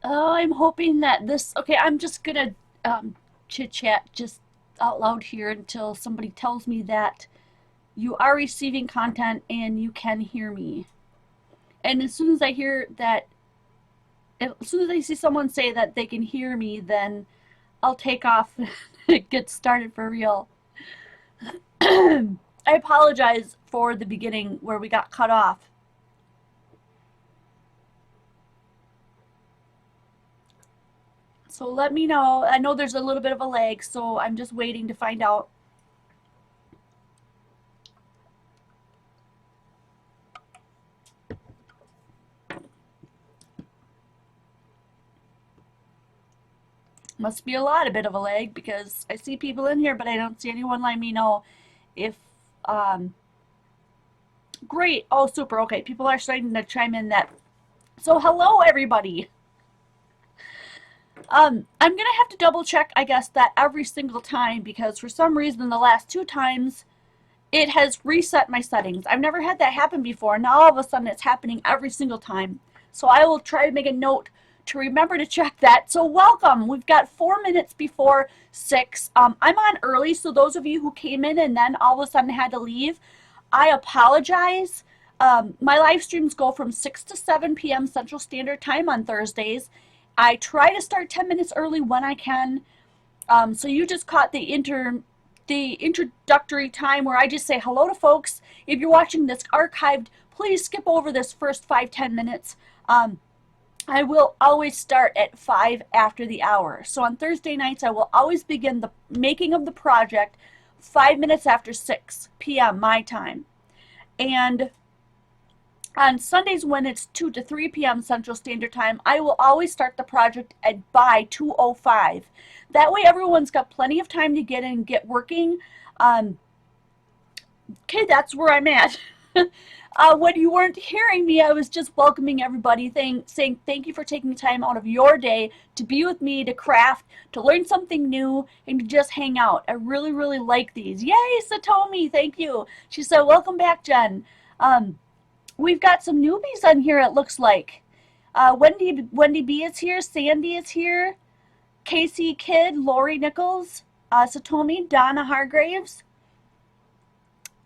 Oh, I'm hoping that this. Okay, I'm just gonna chit chat just out loud here until somebody tells me that you are receiving content and you can hear me. And as soon as I hear that, as soon as I see someone say that they can hear me, then I'll take off and get started for real. I apologize for the beginning where we got cut off. So let me know. I know there's a little bit of a lag, so I'm just waiting to find out. Must be a lot, a bit of a lag, because I see people in here, but I don't see anyone letting me know if, um, great. Oh, super. Okay, people are starting to chime in that. So hello, everybody. I'm gonna have to double check, I guess, that every single time, because for some reason the last two times it has reset my settings. I've never had that happen before. Now all of a sudden it's happening every single time. So I will try to make a note to remember to check that. So welcome. We've got 4 minutes before 6. I'm on early, so those of you who came in and then all of a sudden had to leave, I apologize. My live streams go from 6 to 7 p.m. Central Standard Time on Thursdays. I try to start 10 minutes early when I can. So you just caught the introductory time where I just say hello to folks. If you're watching this archived, please skip over this first 5-10 minutes. I will always start at 5 after the hour. So on Thursday nights, I will always begin the making of the project 5 minutes after 6 p.m. my time. And on Sundays, when it's 2 to 3 p.m. Central Standard Time, I will always start the project at by 2:05. That way everyone's got plenty of time to get in and get working. Um, okay, that's where I'm at. When you weren't hearing me, I was just welcoming everybody, saying thank you for taking time out of your day to be with me, to craft, to learn something new, and to just hang out. I really, really like these. Yay, Satomi, thank you. She said, welcome back, Jen. We've got some newbies on here, it looks like. Wendy B is here, Sandy is here, Casey Kidd, Lori Nichols, Satomi, Donna Hargraves.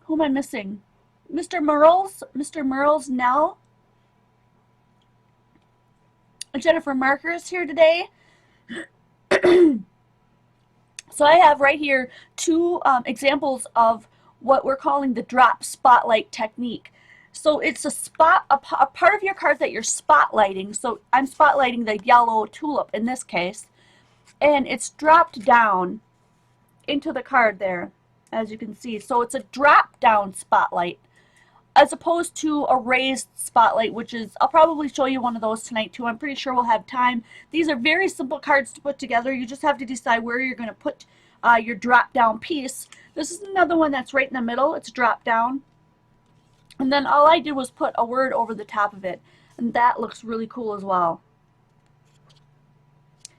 Who am I missing? Mr. Merles Nell. Jennifer Marker is here today. So I have right here two examples of what we're calling the drop spotlight technique. So it's a part of your card that you're spotlighting. So I'm spotlighting the yellow tulip in this case, and it's dropped down into the card there, as you can see. So it's a drop down spotlight, as opposed to a raised spotlight, which is, I'll probably show you one of those tonight too. I'm pretty sure we'll have time. These are very simple cards to put together. You just have to decide where you're going to put your drop down piece. This is another one that's right in the middle. It's drop down. And then all I did was put a word over the top of it. And that looks really cool as well.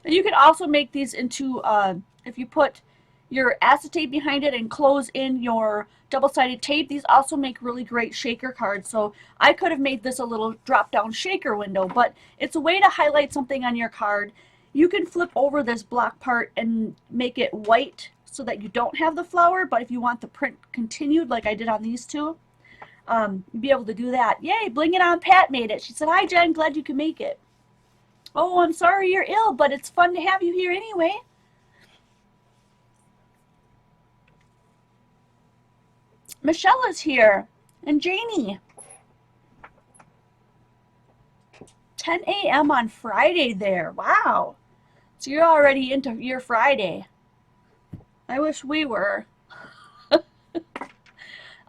And you can also make these into, if you put your acetate behind it and close in your double-sided tape, these also make really great shaker cards. So I could have made this a little drop-down shaker window, but it's a way to highlight something on your card. You can flip over this block part and make it white so that you don't have the flower, but if you want the print continued like I did on these two, be able to do that. Yay, Bling It On Pat made it. She said, hi Jen, glad you could make it. Oh, I'm sorry you're ill, but it's fun to have you here anyway. Michelle is here, and Janie. 10 a.m. on Friday there. Wow. So you're already into your Friday. I wish we were.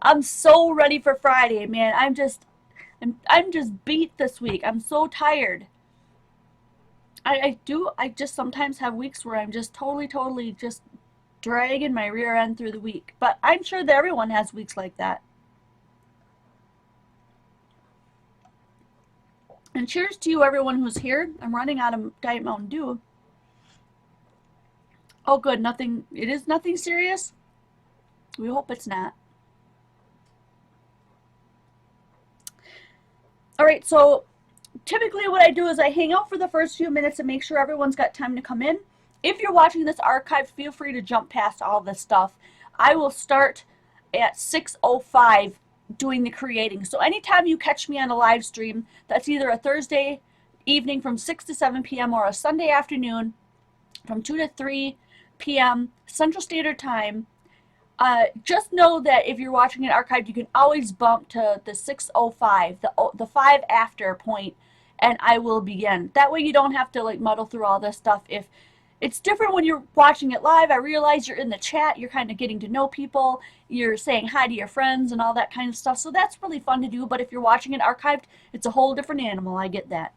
I'm so ready for Friday, man. I'm just beat this week. I'm so tired. I just sometimes have weeks where I'm just totally just dragging my rear end through the week. But I'm sure that everyone has weeks like that. And cheers to you, everyone who's here. I'm running out of Diet Mountain Dew. Oh, good. Nothing. It is nothing serious. We hope it's not. All right. So typically what I do is I hang out for the first few minutes and make sure everyone's got time to come in. If you're watching this archived, feel free to jump past all this stuff. I will start at 6:05 doing the creating. So anytime you catch me on a live stream, that's either a Thursday evening from 6 to 7 p.m. or a Sunday afternoon from 2 to 3 p.m. Central Standard Time, just know that if you're watching it archived, you can always bump to the 6:05, the 5 after point, and I will begin. That way you don't have to like muddle through all this stuff. If it's different when you're watching it live, I realize you're in the chat, you're kind of getting to know people, you're saying hi to your friends and all that kind of stuff, so that's really fun to do. But if you're watching it archived, it's a whole different animal. I get that.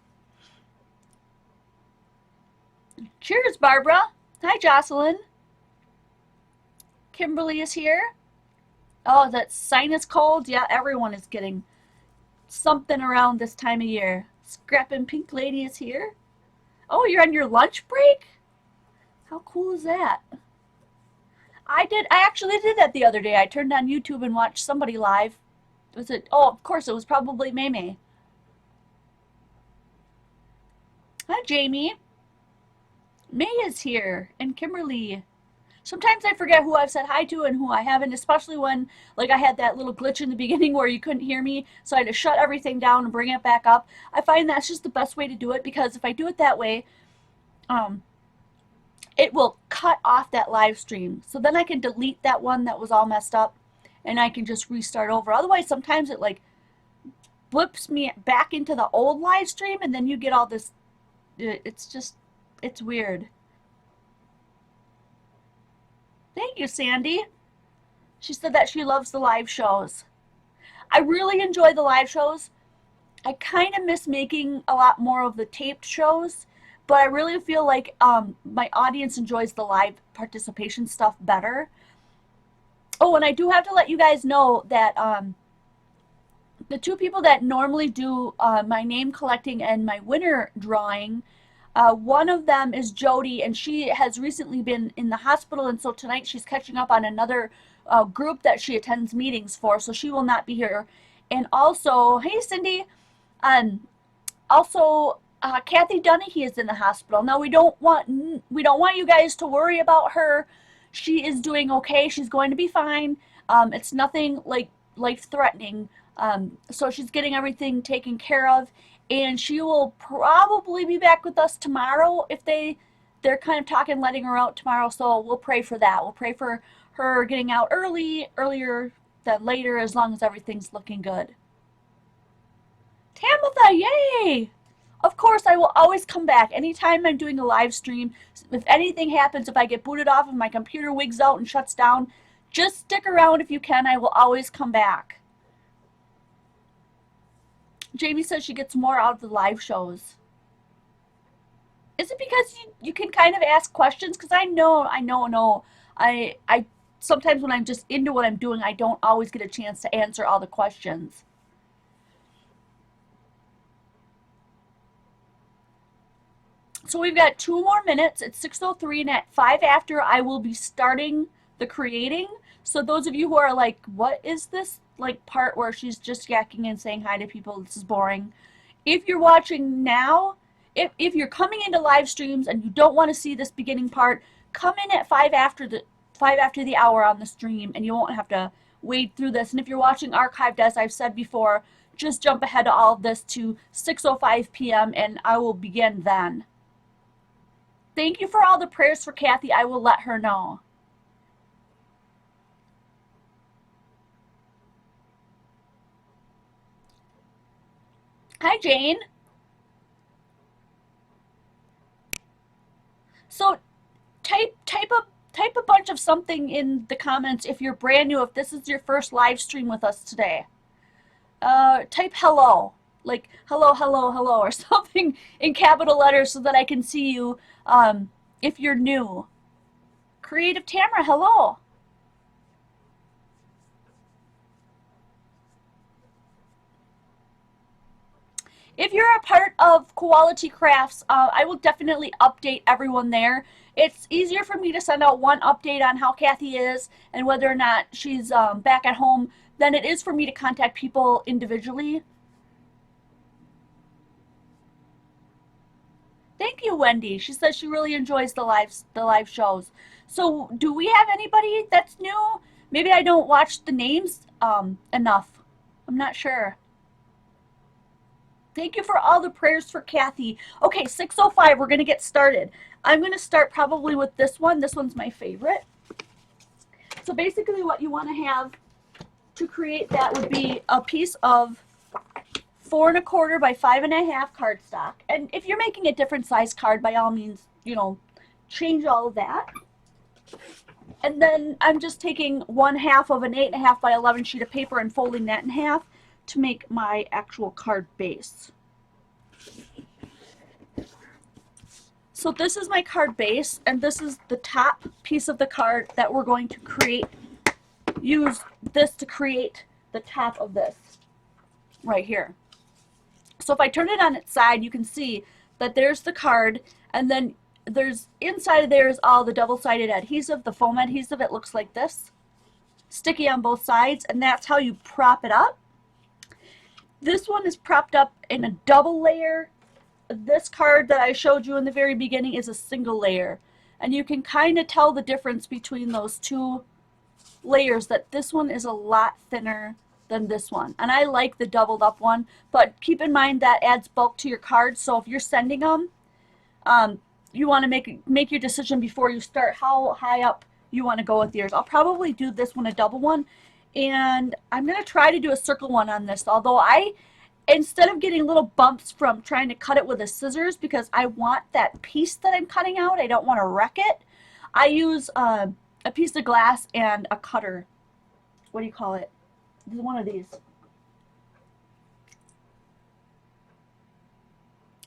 Cheers, Barbara. Hi, Jocelyn. Kimberly is here. Oh, that sinus cold. Yeah, everyone is getting something around this time of year. Scrappin' Pink Lady is here. Oh, you're on your lunch break? How cool is that? I actually did that the other day. I turned on YouTube and watched somebody live. Was it? Oh, of course, it was probably Maymay. Hi, Jamie. May is here, and Kimberly. Sometimes I forget who I've said hi to and who I haven't, especially when, like, I had that little glitch in the beginning where you couldn't hear me, so I had to shut everything down and bring it back up. I find that's just the best way to do it, because if I do it that way, it will cut off that live stream. So then I can delete that one that was all messed up, and I can just restart over. Otherwise, sometimes it, like, blips me back into the old live stream, and then you get all this, it's weird. Thank you, Sandy. She said that she loves the live shows. I really enjoy the live shows. I kind of miss making a lot more of the taped shows, but I really feel like my audience enjoys the live participation stuff better. Oh, and I do have to let you guys know that the two people that normally do my name collecting and my winner drawing, one of them is Jody, and she has recently been in the hospital, and so tonight she's catching up on another group that she attends meetings for, so she will not be here. And also, hey Cindy, also Kathy Dunahee is in the hospital. Now we don't want you guys to worry about her. She is doing okay. She's going to be fine. It's nothing like life-threatening. So she's getting everything taken care of. And she will probably be back with us tomorrow if they're kind of talking letting her out tomorrow. So we'll pray for that. We'll pray for her getting out earlier than later, as long as everything's looking good. Tamitha, yay! Of course, I will always come back. Anytime I'm doing a live stream, if anything happens, if I get booted off and my computer wigs out and shuts down, just stick around if you can. I will always come back. Jamie says she gets more out of the live shows. Is it because you can kind of ask questions? Because I know. I sometimes when I'm just into what I'm doing, I don't always get a chance to answer all the questions. So we've got 2 more minutes. It's 6:03, and at 5 after, I will be starting the creating. So those of you who are like, what is this like part where she's just yakking and saying hi to people, this is boring. If you're watching now, if you're coming into live streams and you don't want to see this beginning part, come in at 5 after the hour on the stream, and you won't have to wade through this. And if you're watching archived, as I've said before, just jump ahead of all of this to 6:05 p.m. and I will begin then. Thank you for all the prayers for Kathy. I will let her know. Hi, Jane. So type a bunch of something in the comments if you're brand new, if this is your first live stream with us today. Type hello, like hello, or something in capital letters so that I can see you if you're new. Creative Tamara, hello. If you're a part of Quality Crafts, I will definitely update everyone there. It's easier for me to send out one update on how Kathy is and whether or not she's back at home than it is for me to contact people individually. Thank you, Wendy. She says she really enjoys the live shows. So, do we have anybody that's new? Maybe I don't watch the names enough. I'm not sure. Thank you for all the prayers for Kathy. Okay, 6:05, we're going to get started. I'm going to start probably with this one. This one's my favorite. So basically what you want to have to create that would be a piece of 4 1/4 by 5 1/2 cardstock. And if you're making a different size card, by all means, you know, change all of that. And then I'm just taking 1/2 of an 8 1/2 by 11 sheet of paper and folding that in half to make my actual card base. So this is my card base, and this is the top piece of the card that we're going to create. Use this to create the top of this right here. So if I turn it on its side, you can see that there's the card, and then there's inside of there is all the double-sided adhesive, the foam adhesive. It looks like this, sticky on both sides, and that's how you prop it up. This one is propped up in a double layer. This card that I showed you in the very beginning is a single layer, and you can kind of tell the difference between those two layers, that this one is a lot thinner than this one, and I like the doubled up one, but keep in mind that adds bulk to your cards. So if you're sending them, you want to make your decision before you start how high up you want to go with yours. I'll probably do this one a double one, and I'm going to try to do a circle one on this, although instead of getting little bumps from trying to cut it with a scissors, because I want that piece that I'm cutting out, I don't want to wreck it, I use a piece of glass and a cutter. What do you call it? One of these.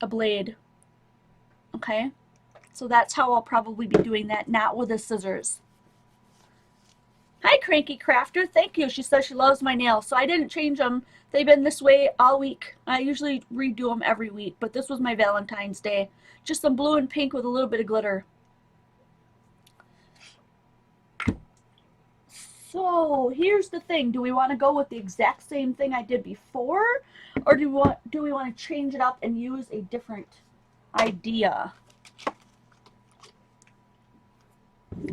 A blade. Okay? So that's how I'll probably be doing that, not with the scissors. Hi, Cranky Crafter. Thank you. She says she loves my nails. So I didn't change them. They've been this way all week. I usually redo them every week, but this was my Valentine's Day. Just some blue and pink with a little bit of glitter. So here's the thing. Do we want to go with the exact same thing I did before, or do we want to change it up and use a different idea?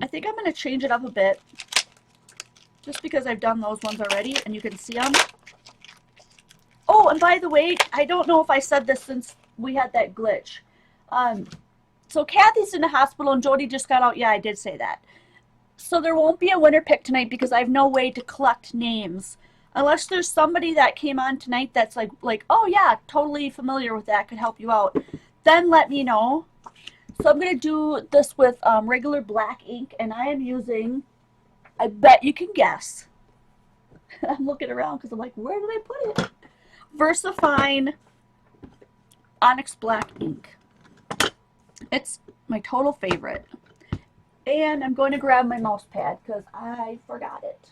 I think I'm going to change it up a bit, just because I've done those ones already and you can see them. Oh, and by the way, I don't know if I said this since we had that glitch. So Kathy's in the hospital and Jody just got out. Yeah, I did say that. So there won't be a winner pick tonight because I have no way to collect names. Unless there's somebody that came on tonight that's like, oh yeah, totally familiar with that, could help you out. Then let me know. So I'm going to do this with regular black ink, and I am using, I bet you can guess. I'm looking around because I'm like, where did I put it? VersaFine Onyx Black ink. It's my total favorite. And I'm going to grab my mouse pad because I forgot it,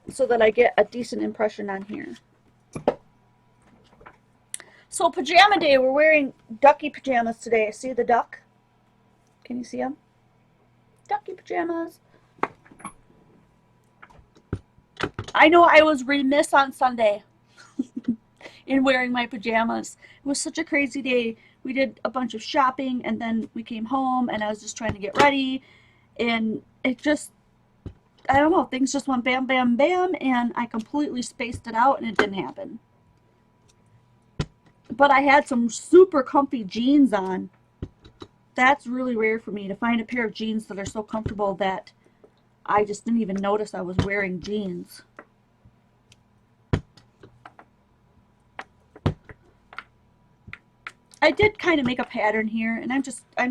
so that I get a decent impression on here. So pajama day, we're wearing ducky pajamas today. See the duck? Can you see him? Ducky pajamas. I know I was remiss on Sunday in wearing my pajamas. It was such a crazy day. We did a bunch of shopping, and then we came home, and I was just trying to get ready, and it just, I don't know, things just went bam, bam, bam, and I completely spaced it out, and it didn't happen. But I had some super comfy jeans on. That's really rare for me, to find a pair of jeans that are so comfortable that I just didn't even notice I was wearing jeans. I did kind of make a pattern here, and I'm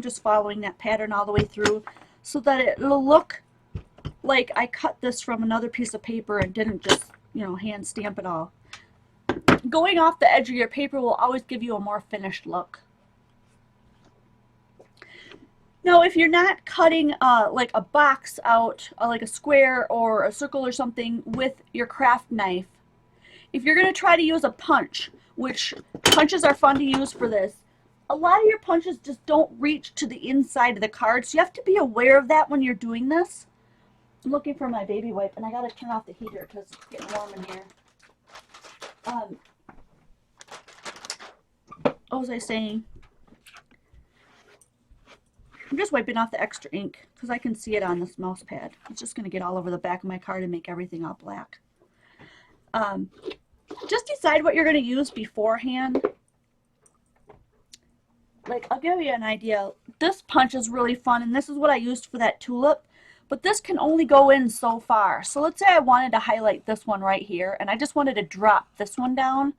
just following that pattern all the way through so that it'll look like I cut this from another piece of paper and didn't just, you know, hand stamp it all. Going off the edge of your paper will always give you a more finished look. Now, if you're not cutting like a box out, like a square or a circle or something with your craft knife, if you're going to try to use a punch, which punches are fun to use for this, a lot of your punches just don't reach to the inside of the card, so you have to be aware of that when you're doing this. I'm looking for my baby wipe, and I got to turn off the heater because it's getting warm in here. what was I saying? I'm just wiping off the extra ink because I can see it on this mouse pad. It's just going to get all over the back of my card and make everything all black. Just decide what you're going to use beforehand. Like, I'll give you an idea. This punch is really fun, and this is what I used for that tulip. But this can only go in so far. So let's say I wanted to highlight this one right here, and I just wanted to drop this one down.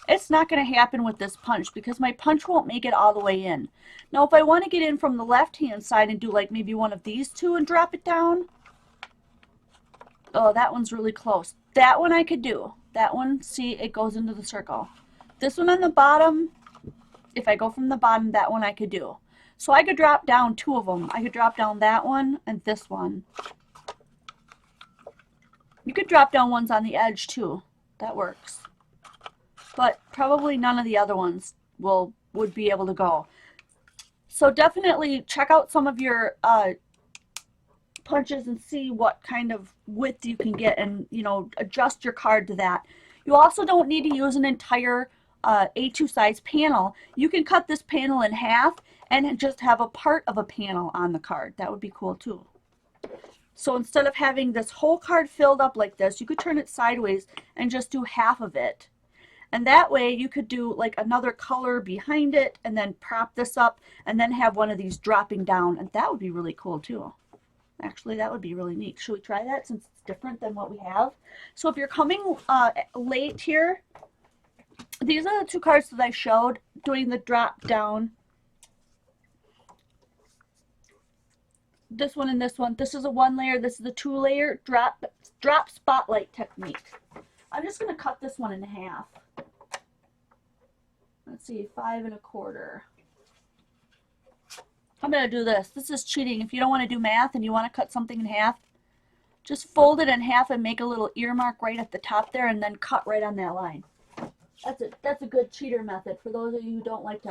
It's not going to happen with this punch because my punch won't make it all the way in. Now, if I want to get in from the left-hand side and do like maybe one of these two and drop it down. Oh, that one's really close. That one I could do. That one, see, it goes into the circle. This one on the bottom, if I go from the bottom, that one I could do. So I could drop down two of them. I could drop down that one and this one. You could drop down ones on the edge too. That works. But probably none of the other ones would be able to go. So definitely check out some of your punches and see what kind of width you can get, and adjust your card to that. You also don't need to use an entire A2 size panel. You can cut this panel in half and just have a part of a panel on the card. That would be cool too. So instead of having this whole card filled up like this, you could turn it sideways and just do half of it. And that way you could do like another color behind it and then prop this up and then have one of these dropping down. And that would be really cool too. Actually, that would be really neat. Should we try that since it's different than what we have? So if you're coming late here, these are the two cards that I showed doing the drop down. This one and this one. This is a 1 layer. This is a 2 layer drop spotlight technique. I'm just going to cut this one in half. Let's see, 5 1/4. I'm going to do this. This is cheating. If you don't want to do math and you want to cut something in half, just fold it in half and make a little earmark right at the top there and then cut right on that line. That's a good cheater method for those of you who don't like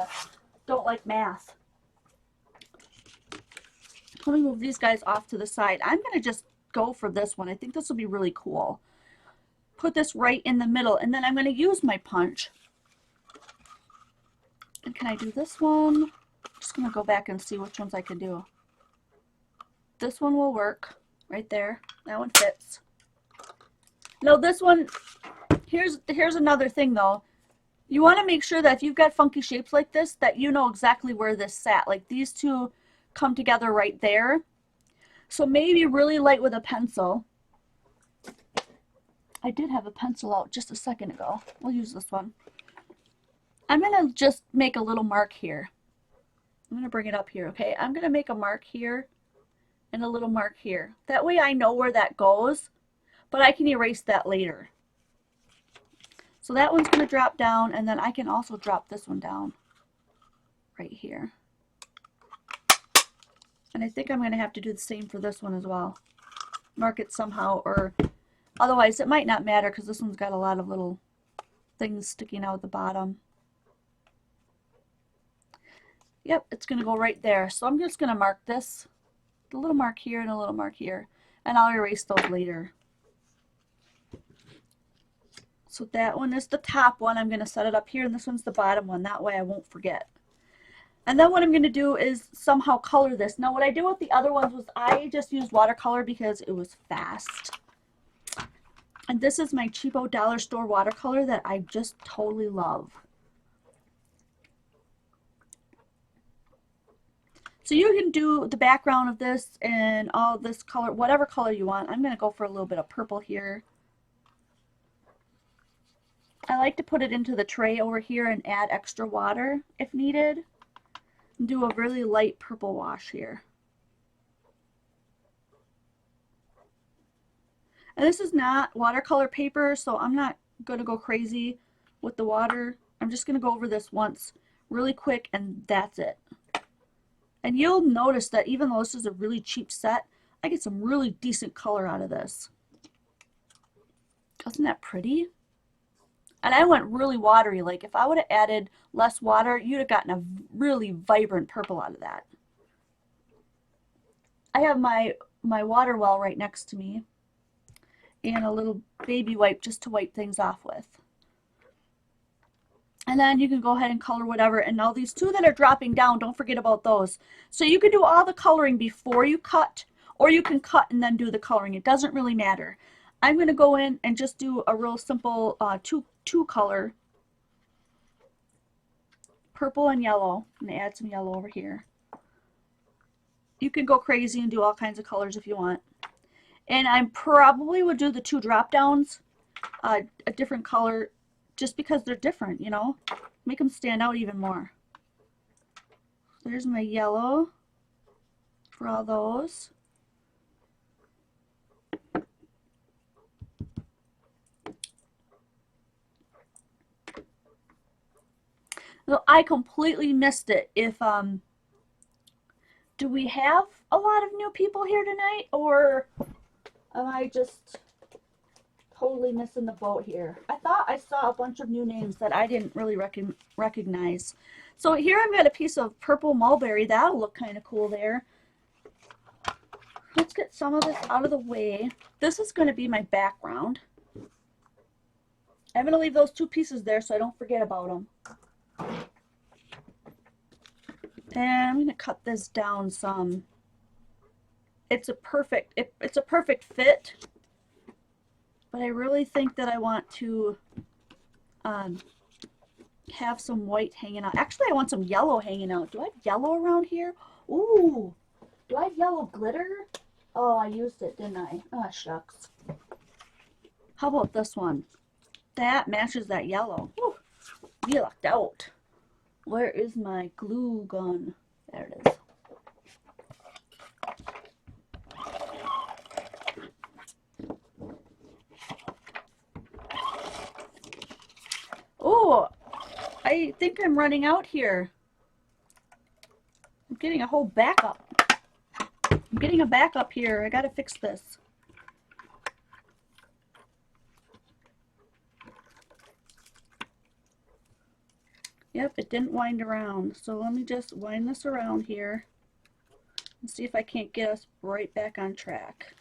math. Let me move these guys off to the side. I'm going to just go for this one. I think this will be really cool. Put this right in the middle, and then I'm going to use my punch. And can I do this one? I'm just going to go back and see which ones I can do. This one will work right there. That one fits. No, this one, here's another thing though. You want to make sure that if you've got funky shapes like this, that you know exactly where this sat. Like these two come together right there. So maybe really light with a pencil. I did have a pencil out just a second ago. We'll use this one. I'm going to just make a little mark here. I'm going to bring it up here, okay? I'm going to make a mark here and a little mark here. That way I know where that goes, but I can erase that later. So that one's going to drop down, and then I can also drop this one down right here. And I think I'm going to have to do the same for this one as well. Mark it somehow, or otherwise it might not matter because this one's got a lot of little things sticking out at the bottom. Yep, it's going to go right there. So I'm just going to mark this, a little mark here and a little mark here, and I'll erase those later. So that one is the top one. I'm going to set it up here, and this one's the bottom one. That way I won't forget. And then what I'm going to do is somehow color this. Now what I did with the other ones was I just used watercolor because it was fast. And this is my cheapo dollar store watercolor that I just totally love. So you can do the background of this and all this color, whatever color you want. I'm going to go for a little bit of purple here. I like to put it into the tray over here and add extra water if needed. And do a really light purple wash here. And this is not watercolor paper, so I'm not going to go crazy with the water. I'm just going to go over this once really quick, and that's it. And you'll notice that even though this is a really cheap set, I get some really decent color out of this. Isn't that pretty? And I went really watery. Like if I would have added less water, you'd have gotten a really vibrant purple out of that. I have my water well right next to me and a little baby wipe just to wipe things off with. And then you can go ahead and color whatever. And now these two that are dropping down, don't forget about those. So you can do all the coloring before you cut, or you can cut and then do the coloring. It doesn't really matter. I'm going to go in and just do a real simple two color, purple and yellow. I'm going to add some yellow over here. You can go crazy and do all kinds of colors if you want. And I probably would do the two drop downs a different color, just because they're different, you know, make them stand out even more. There's my yellow for all those. So I completely missed it. If do we have a lot of new people here tonight, or am I just totally missing the boat here? I thought I saw a bunch of new names that I didn't really recognize. So here I've got a piece of purple mulberry. That'll look kind of cool there. Let's get some of this out of the way. This is going to be my background. I'm going to leave those two pieces there so I don't forget about them. And I'm going to cut this down some. It's a perfect fit. But I really think that I want to have some white hanging out. Actually, I want some yellow hanging out. Do I have yellow around here? Ooh, do I have yellow glitter? Oh, I used it, didn't I? Oh, shucks. How about this one? That matches that yellow. Ooh, we lucked out. Where is my glue gun? There it is. Oh, I think I'm running out here. I'm getting a whole backup. I'm getting a backup here. I gotta fix this. Yep, it didn't wind around. So let me just wind this around here and see if I can't get us right back on track.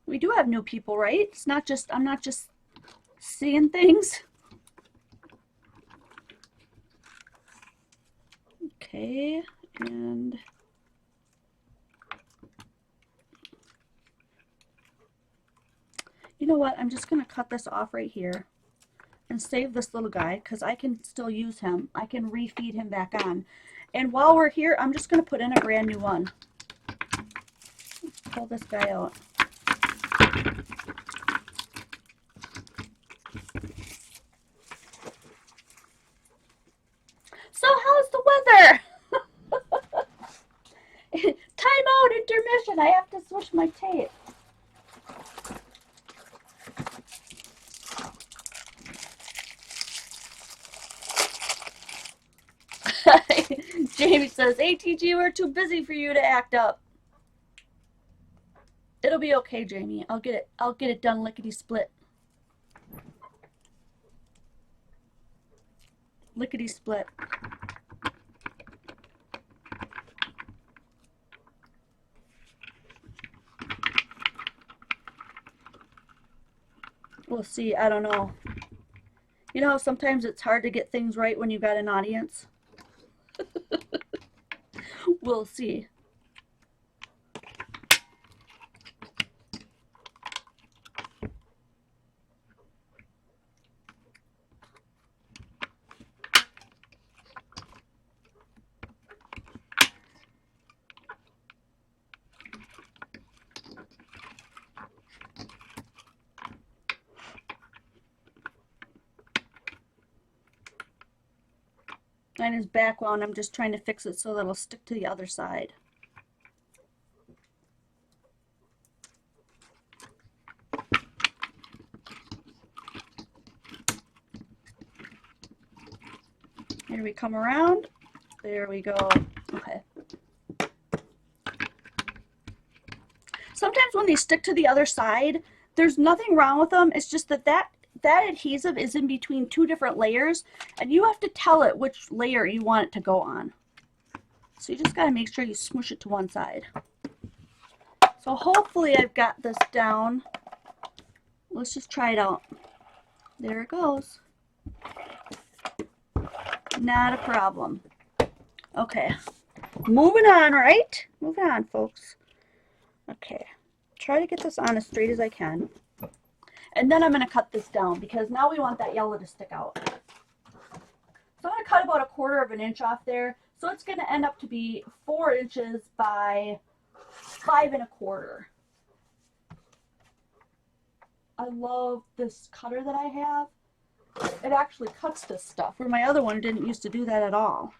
We do have new people, right? It's not just, I'm not just seeing things. Okay, and you know what? I'm just going to cut this off right here and save this little guy because I can still use him. I can refeed him back on. And while we're here, I'm just going to put in a brand new one. Let's pull this guy out. So how's the weather? Time out, intermission. I have to switch my tape. Jamie says, ATG, we're too busy for you to act up. It'll be okay, Jamie. I'll get it done lickety split. Lickety split. We'll see. I don't know. You know how sometimes it's hard to get things right when you've got an audience? We'll see. Mine is back wound. I'm just trying to fix it so that it'll stick to the other side. Here we come around. There we go. Okay. Sometimes when they stick to the other side, there's nothing wrong with them. It's just that that adhesive is in between two different layers, and you have to tell it which layer you want it to go on. So you just got to make sure you smush it to one side. So hopefully I've got this down. Let's just try it out. There it goes. Not a problem. Okay. Moving on, right? Moving on, folks. Okay. Try to get this on as straight as I can. And then I'm going to cut this down because now we want that yellow to stick out. So I'm going to cut about 1/4 of an inch off there. So it's going to end up to be 4 inches by 5 1/4. I love this cutter that I have. It actually cuts this stuff, where my other one didn't used to do that at all.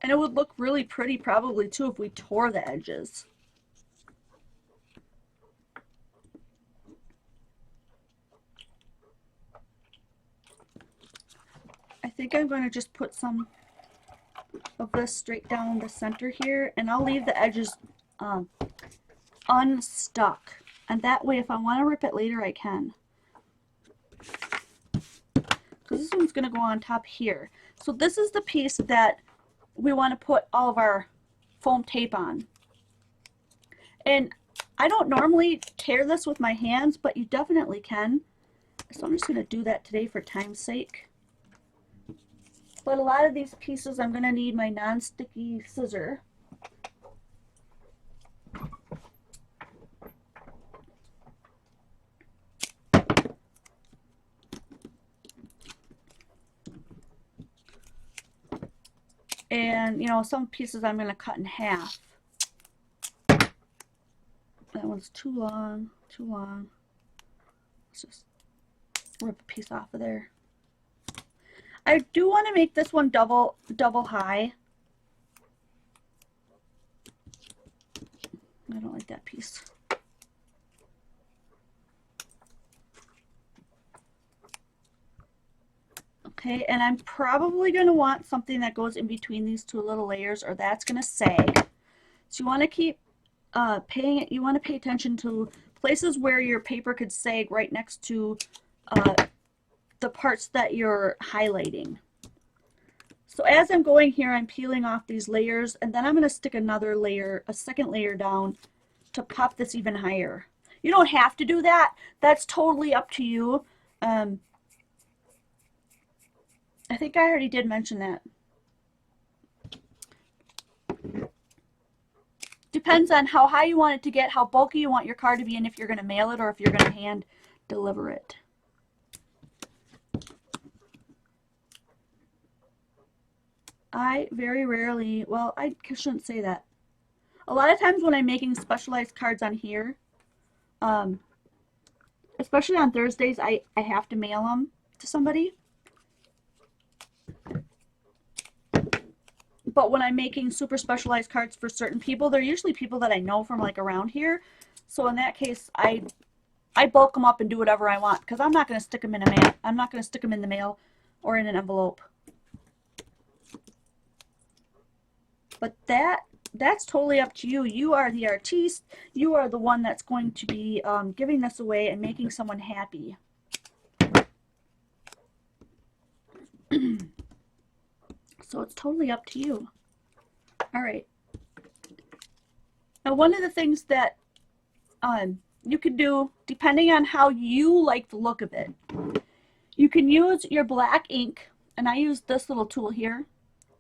And it would look really pretty probably too if we tore the edges. I think I'm going to just put some of this straight down the center here, and I'll leave the edges unstuck. And that way, if I want to rip it later, I can. Because this one's going to go on top here. So this is the piece that we want to put all of our foam tape on. And I don't normally tear this with my hands, but you definitely can. So I'm just going to do that today for time's sake. But a lot of these pieces I'm going to need my non-sticky scissor. And, you know, some pieces I'm going to cut in half. That one's too long, too long. Let's just rip a piece off of there. I do want to make this one double high. I don't like that piece. Okay, and I'm probably going to want something that goes in between these two little layers, or that's going to sag. So you want to keep you want to pay attention to places where your paper could sag right next to the parts that you're highlighting. So as I'm going here, I'm peeling off these layers, and then I'm going to stick another layer, a second layer down to pop this even higher. You don't have to do that. That's totally up to you. I think I already did mention that. Depends on how high you want it to get, how bulky you want your card to be, and if you're going to mail it or if you're going to hand deliver it. I very rarely, well, I shouldn't say that. A lot of times when I'm making specialized cards on here, especially on Thursdays, I have to mail them to somebody. But when I'm making super specialized cards for certain people, they're usually people that I know from like around here. So in that case, I bulk them up and do whatever I want, because I'm not going to stick them in a mail. I'm not going to stick them in the mail or in an envelope. But that's totally up to you. You are the artiste. You are the one that's going to be giving this away and making someone happy. So it's totally up to you. All right. Now, one of the things that you can do, depending on how you like the look of it, you can use your black ink, and I use this little tool here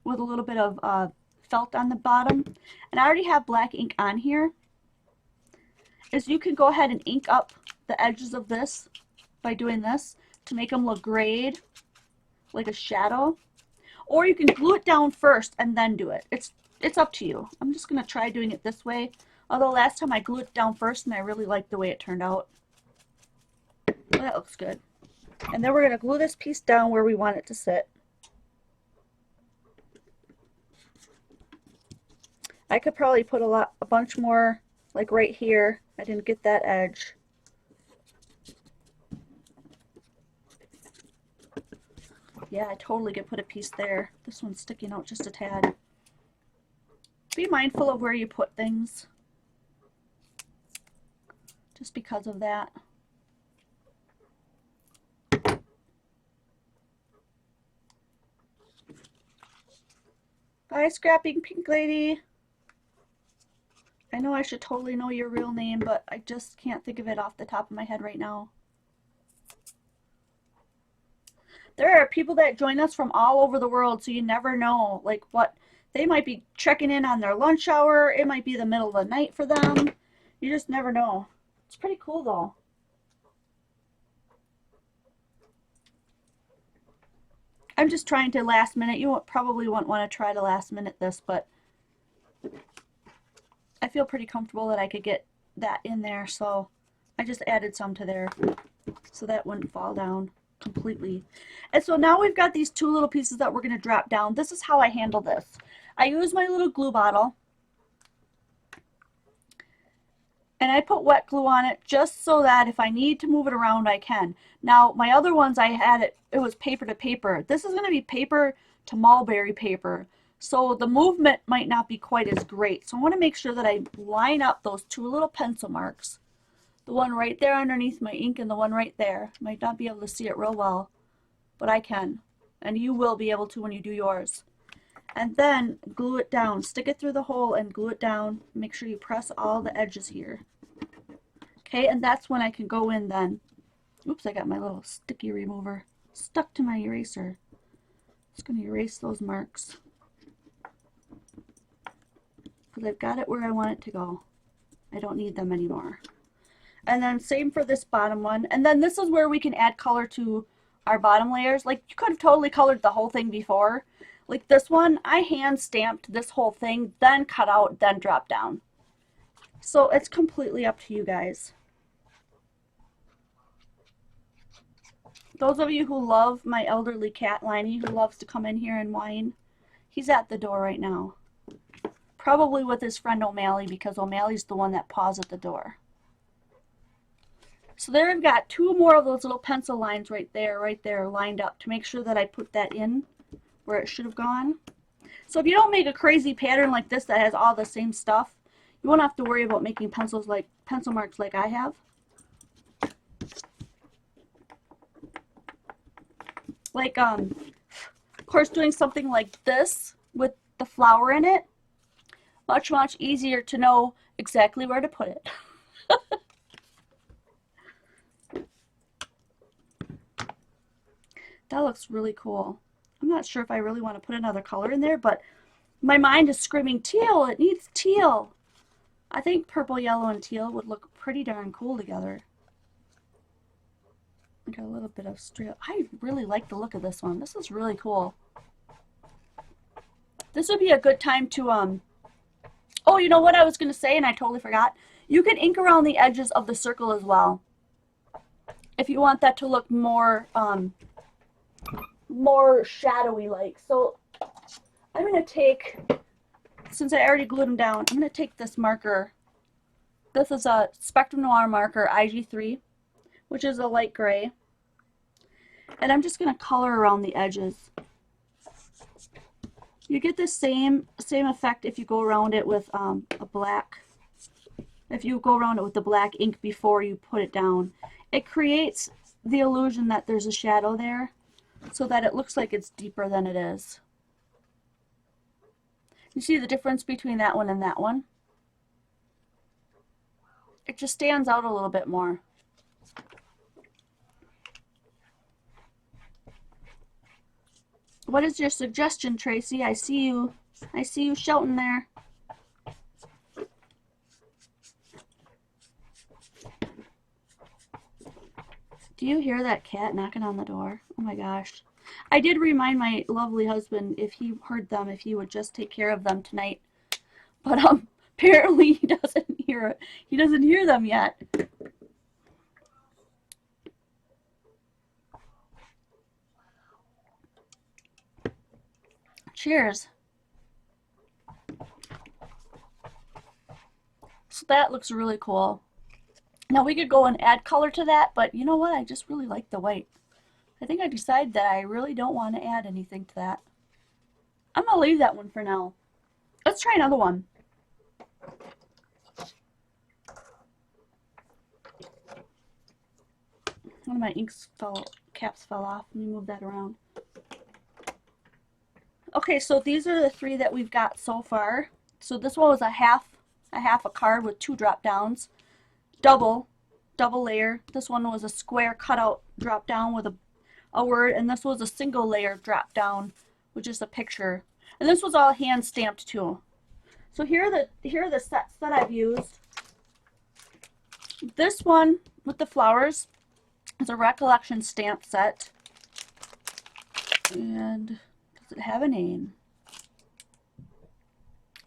with a little bit of felt on the bottom, and I already have black ink on here. Is you can go ahead and ink up the edges of this by doing this to make them look grayed, like a shadow. Or you can glue it down first and then do it. It's up to you. I'm just going to try doing it this way. Although last time I glued it down first and I really liked the way it turned out. Well, that looks good. And then we're going to glue this piece down where we want it to sit. I could probably put a bunch more, like right here. I didn't get that edge. Yeah, I totally could put a piece there. This one's sticking out just a tad. Be mindful of where you put things, just because of that. Bye, scrapping pink lady. I know I should totally know your real name, but I just can't think of it off the top of my head right now. There are people that join us from all over the world, so you never know, like, what they might be checking in on their lunch hour. It might be the middle of the night for them. You just never know. It's pretty cool though. I'm just trying to last minute. You probably wouldn't want to try to last minute this, but I feel pretty comfortable that I could get that in there, so I just added some to there so that wouldn't fall down completely. And so now we've got these two little pieces that we're going to drop down. This is how I handle this. I use my little glue bottle and I put wet glue on it just so that if I need to move it around, I can. Now, my other ones, I had it was paper to paper. This is going to be paper to mulberry paper. So the movement might not be quite as great. So I want to make sure that I line up those two little pencil marks. The one right there underneath my ink and the one right there. Might not be able to see it real well, but I can. And you will be able to when you do yours. And then glue it down. Stick it through the hole and glue it down. Make sure you press all the edges here. Okay, and that's when I can go in then. Oops, I got my little sticky remover stuck to my eraser. Just going to erase those marks, because I've got it where I want it to go. I don't need them anymore. And then same for this bottom one. And then this is where we can add color to our bottom layers. Like, you could have totally colored the whole thing before. Like this one, I hand stamped this whole thing, then cut out, then drop down. So it's completely up to you guys. Those of you who love my elderly cat, Liney, who loves to come in here and whine, he's at the door right now. Probably with his friend O'Malley, because O'Malley's the one that paws at the door. So there I've got two more of those little pencil lines right there, lined up to make sure that I put that in where it should have gone. So if you don't make a crazy pattern like this that has all the same stuff, you won't have to worry about making pencil marks like I have. Like, of course, doing something like this with the flower in it, much easier to know exactly where to put it. That looks really cool. I'm not sure if I really want to put another color in there, but my mind is screaming teal. It needs teal. I think purple, yellow, and teal would look pretty darn cool together. I got a little bit of straight. I really like the look of this one. This is really cool. This would be a good time to oh, you know what I was going to say and I totally forgot? You can ink around the edges of the circle as well, if you want that to look more more shadowy like. So I'm going to take, since I already glued them down, I'm going to take this marker. This is a Spectrum Noir marker IG3, which is a light gray. And I'm just going to color around the edges. You get the same effect if you go around it with a black. If you go around it with the black ink before you put it down, it creates the illusion that there's a shadow there, so that it looks like it's deeper than it is. You see the difference between that one and that one? It just stands out a little bit more. What is your suggestion, Tracy? I see you shouting there. Do you hear that cat knocking on the door? Oh my gosh. I did remind my lovely husband, if he heard them, if he would just take care of them tonight. But apparently he doesn't hear it. He doesn't hear them yet. Cheers. So that looks really cool. Now we could go and add color to that, but you know what? I just really like the white. I think I decided that I really don't want to add anything to that. I'm going to leave that one for now. Let's try another one. One of my caps fell off. Let me move that around. Okay, so these are the three that we've got so far. So this one was a half a half a card with 2 drop downs. Double layer. This one was a square cutout drop down with a word, and this was a single layer drop down with just a picture. And this was all hand stamped too. So here are the sets that I've used. This one with the flowers is a recollection stamp set. And does it have a name?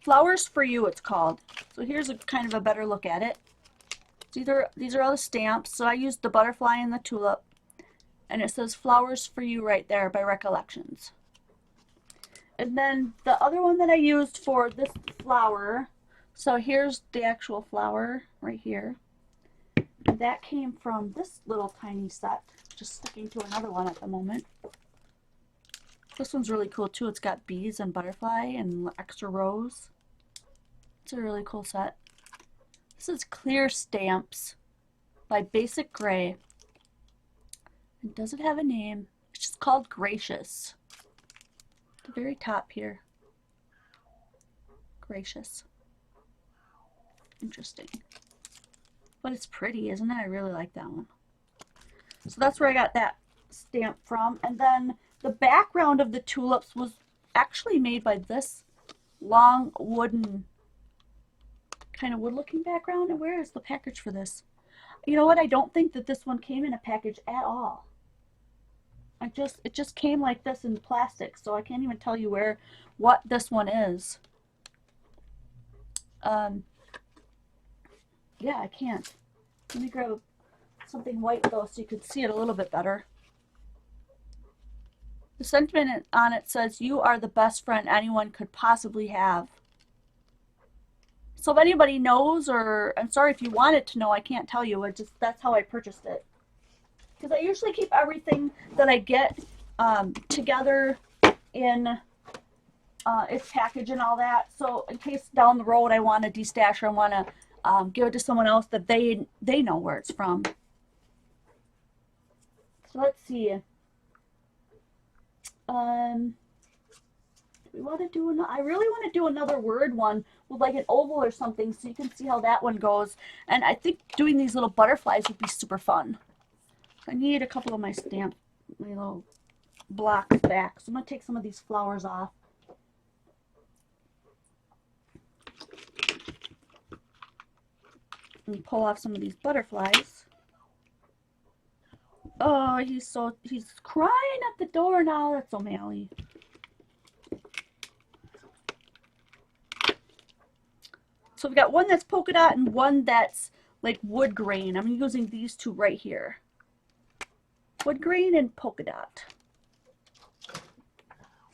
Flowers for You, it's called. So here's a kind of a better look at it. These are all the stamps. So I used the butterfly and the tulip. And it says Flowers for You right there by Recollections. And then the other one that I used for this flower, so here's the actual flower right here. And that came from this little tiny set. Just sticking to another one at the moment. This one's really cool too. It's got bees and butterfly and extra rows. It's a really cool set. This is Clear Stamps by Basic Gray. And does it have a name? It's just called Gracious. At the very top here. Gracious. Interesting. But it's pretty, isn't it? I really like that one. So that's where I got that stamp from. And then the background of the tulips was actually made by this long wooden, kind of wood-looking background. And where is the package for this? You know what? I don't think that this one came in a package at all. It just came like this in plastic, so I can't even tell you what this one is. Yeah, I can't. Let me grab something white though so you can see it a little bit better. The sentiment on it says, "You are the best friend anyone could possibly have." So if anybody knows, or I'm sorry if you wanted to know, I can't tell you. That's how I purchased it. Because I usually keep everything that I get together in its package and all that. So in case down the road I want to destash or I want to give it to someone else that they know where it's from. So let's see. We want to do I really want to do another word one with like an oval or something so you can see how that one goes. And I think doing these little butterflies would be super fun. I need a couple of my little blocks back. So I'm going to take some of these flowers off. And pull off some of these butterflies. Oh, he's crying at the door now. That's O'Malley. So we've got one that's polka dot and one that's like wood grain. I'm using these two right here. Wood grain and polka dot. So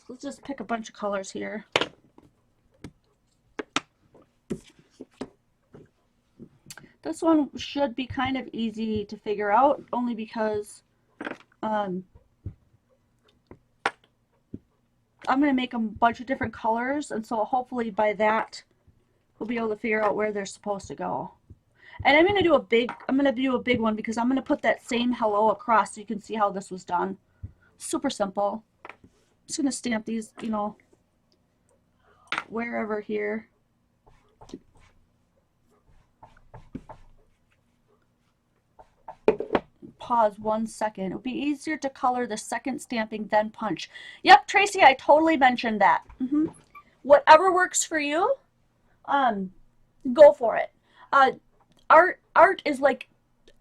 let's just pick a bunch of colors here. This one should be kind of easy to figure out, only because I'm going to make a bunch of different colors, and so hopefully by that we'll be able to figure out where they're supposed to go. And I'm going to do a big one because I'm going to put that same hello across so you can see how this was done. Super simple. I'm just going to stamp these, you know, wherever here. Pause 1 second. It would be easier to color the second stamping than punch. Yep, Tracy, I totally mentioned that. Whatever works for you, go for it. Art is like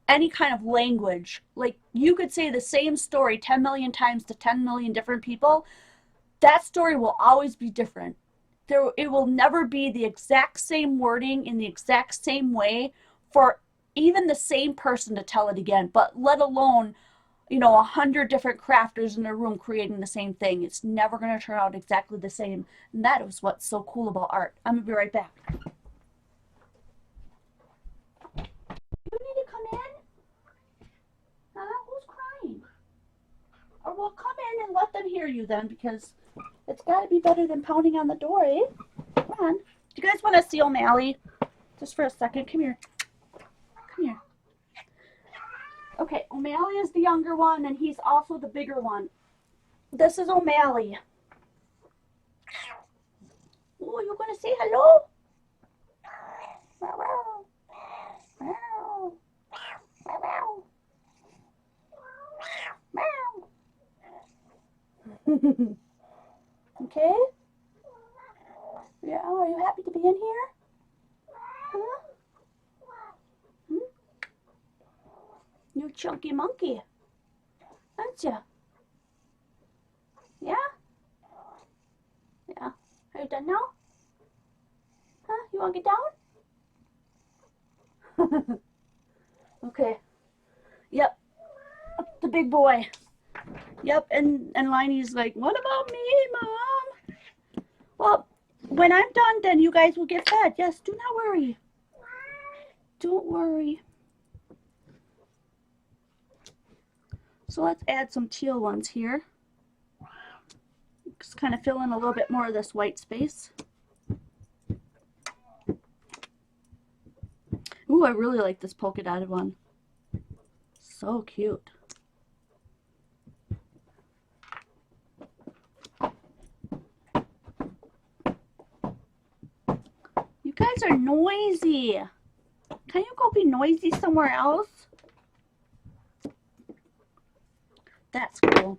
any kind of language. Like, you could say the same story 10 million times to 10 million different people. That story will always be different. It will never be the exact same wording in the exact same way for even the same person to tell it again, but let alone, you know, 100 different crafters in a room creating the same thing. It's never going to turn out exactly the same. And that is what's so cool about art. I'm going to be right back. You need to come in? Huh? Who's crying? Or well, come in and let them hear you then, because it's got to be better than pounding on the door, eh? Come on. Do you guys want to see O'Malley? Just for a second. Come here. Come here. Okay, O'Malley is the younger one, and he's also the bigger one. This is O'Malley. Oh, you're going to say hello? Okay? Yeah, are you happy to be in here? Huh? Hmm? You chunky monkey, aren't you? Yeah? Yeah. Are you done now? Huh? You want to get down? Okay. Yep. The big boy. Yep. And Liney's like, what about me, Mom? Well, when I'm done, then you guys will get fed. Yes, do not worry. Don't worry. So let's add some teal ones here. Just kind of fill in a little bit more of this white space. Ooh, I really like this polka dotted one. So cute. You guys are noisy. Can you go be noisy somewhere else? That's cool.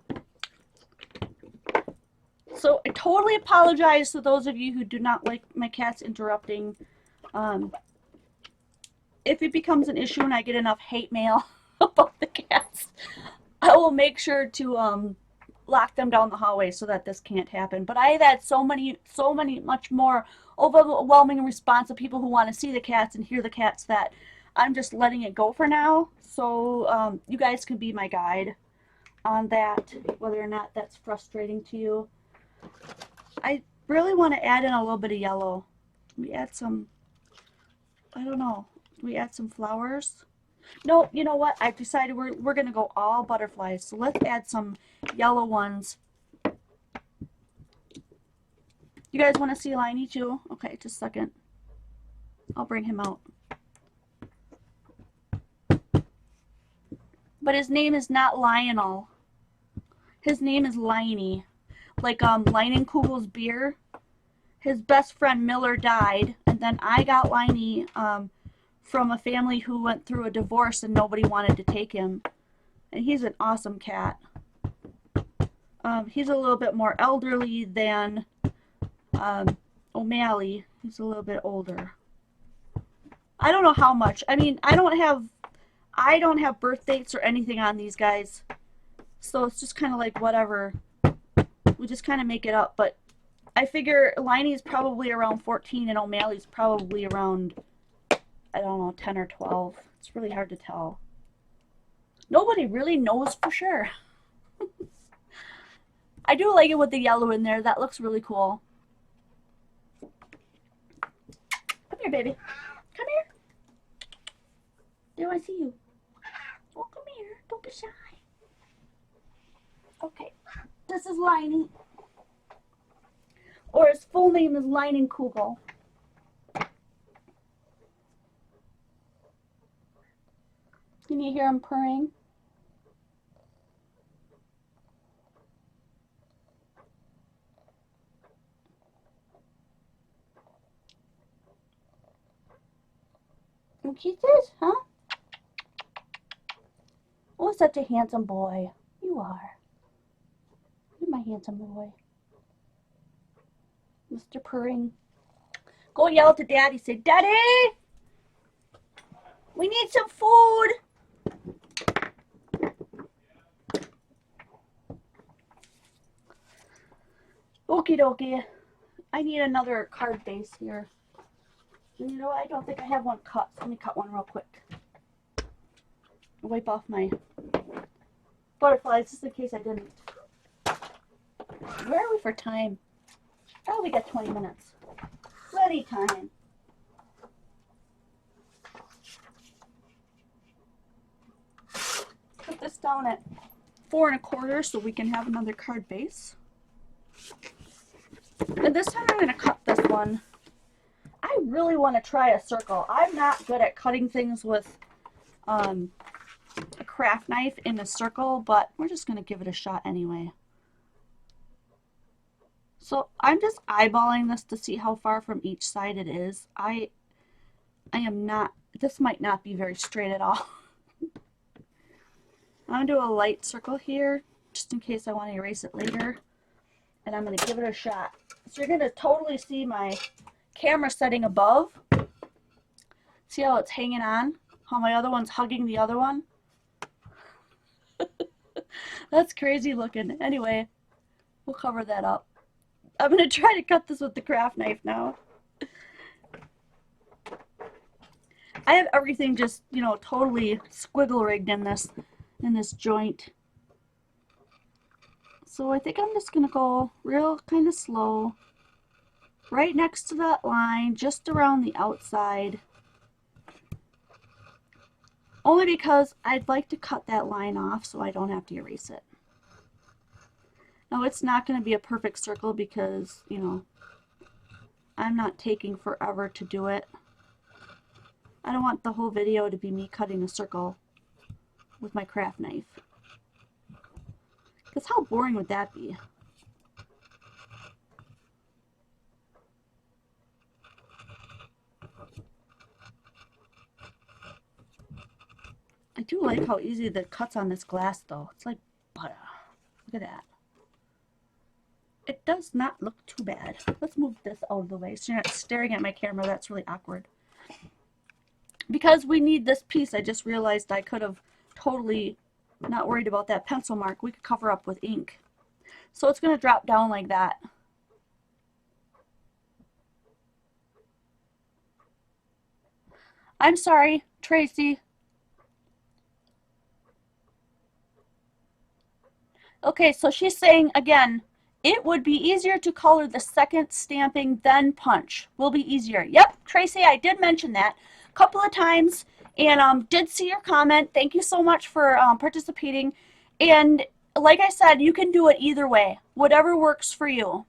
So I totally apologize to those of you who do not like my cats interrupting. If it becomes an issue and I get enough hate mail about the cats, I will make sure to lock them down the hallway so that this can't happen. But I've had so many, much more overwhelming response of people who want to see the cats and hear the cats that I'm just letting it go for now. So you guys can be my guide on that, whether or not that's frustrating to you. I really want to add in a little bit of yellow. We add some, I don't know, we add some flowers. No, you know what? I've decided we're going to go all butterflies. So let's add some yellow ones. You guys want to see Liney too? Okay, just a second. I'll bring him out. But his name is not Lionel. His name is Liney. Like Leinenkugel's beer. His best friend Miller died, and then I got Liney from a family who went through a divorce and nobody wanted to take him. And he's an awesome cat. He's a little bit more elderly than O'Malley. He's a little bit older. I don't know how much. I mean, I don't have birth dates or anything on these guys. So it's just kind of like whatever. We just kind of make it up. But I figure Liney's probably around 14 and O'Malley's probably around, I don't know, 10 or 12. It's really hard to tell. Nobody really knows for sure. I do like it with the yellow in there. That looks really cool. Come here, baby. Come here. Do I see you? Oh, come here. Don't be shy. Okay. This is Liney. Or his full name is Leinenkugel. Can you hear him purring? You kisses, huh? Oh, such a handsome boy. You are. You're my handsome boy. Mr. Purring. Go yell to Daddy. Say, Daddy! We need some food! Okie dokie. I need another card base here. And you know what? I don't think I have one cut. So let me cut one real quick. Wipe off my butterflies just in case I didn't. Where are we for time? Oh, we got 20 minutes. Plenty time. Put this down at 4 1/4 so we can have another card base. And this time I'm going to cut this one. I really want to try a circle. I'm not good at cutting things with a craft knife in a circle, but we're just going to give it a shot anyway. So I'm just eyeballing this to see how far from each side it is. I am not, this might not be very straight at all. I'm going to do a light circle here, just in case I want to erase it later. and I'm going to give it a shot. So you're going to totally see my camera setting above. See how it's hanging on? How my other one's hugging the other one? That's crazy looking. Anyway, we'll cover that up. I'm going to try to cut this with the craft knife now. I have everything just, you know, totally squiggle rigged in this joint. So I think I'm just going to go real kind of slow right next to that line, just around the outside. Only because I'd like to cut that line off so I don't have to erase it. Now it's not going to be a perfect circle because, you know, I'm not taking forever to do it. I don't want the whole video to be me cutting a circle with my craft knife. Because how boring would that be? I do like how easy the cuts on this glass though. It's like butter. Look at that. It does not look too bad. Let's move this out of the way so you're not staring at my camera. That's really awkward. Because we need this piece, I just realized I could have totally not worried about that pencil mark. We could cover up with ink. So it's going to drop down like that. I'm sorry, Tracy. Okay, so she's saying again, it would be easier to color the second stamping than punch. Will be easier. Yep, Tracy, I did mention that a couple of times and did see your comment. Thank you so much for participating. And like I said, you can do it either way, whatever works for you.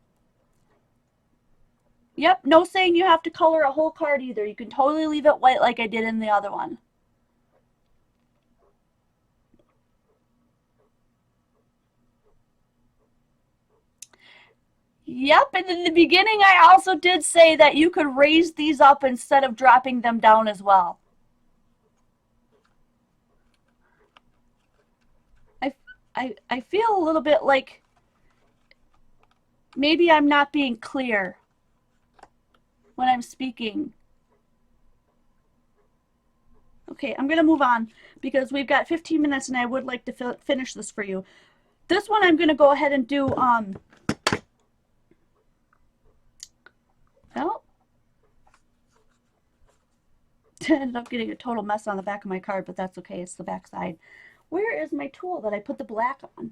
Yep, no saying you have to color a whole card either. You can totally leave it white like I did in the other one. Yep, and in the beginning I also did say that you could raise these up instead of dropping them down as well. I feel a little bit like maybe I'm not being clear when I'm speaking. Okay, I'm going to move on because we've got 15 minutes and I would like to finish this for you. This one I'm going to go ahead and do, well, ended up getting a total mess on the back of my card, but that's okay. It's the back side. Where is my tool that I put the black on?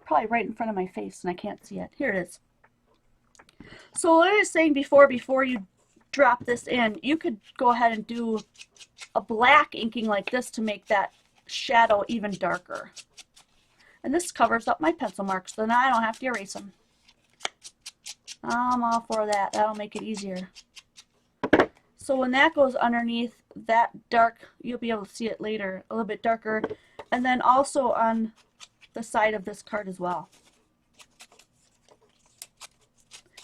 Probably right in front of my face and I can't see it. Here it is. So what I was saying before you drop this in, you could go ahead and do a black inking like this to make that shadow even darker. And this covers up my pencil marks, so now I don't have to erase them. I'm all for that. That'll make it easier. So when that goes underneath that dark, you'll be able to see it later, a little bit darker. And then also on the side of this card as well.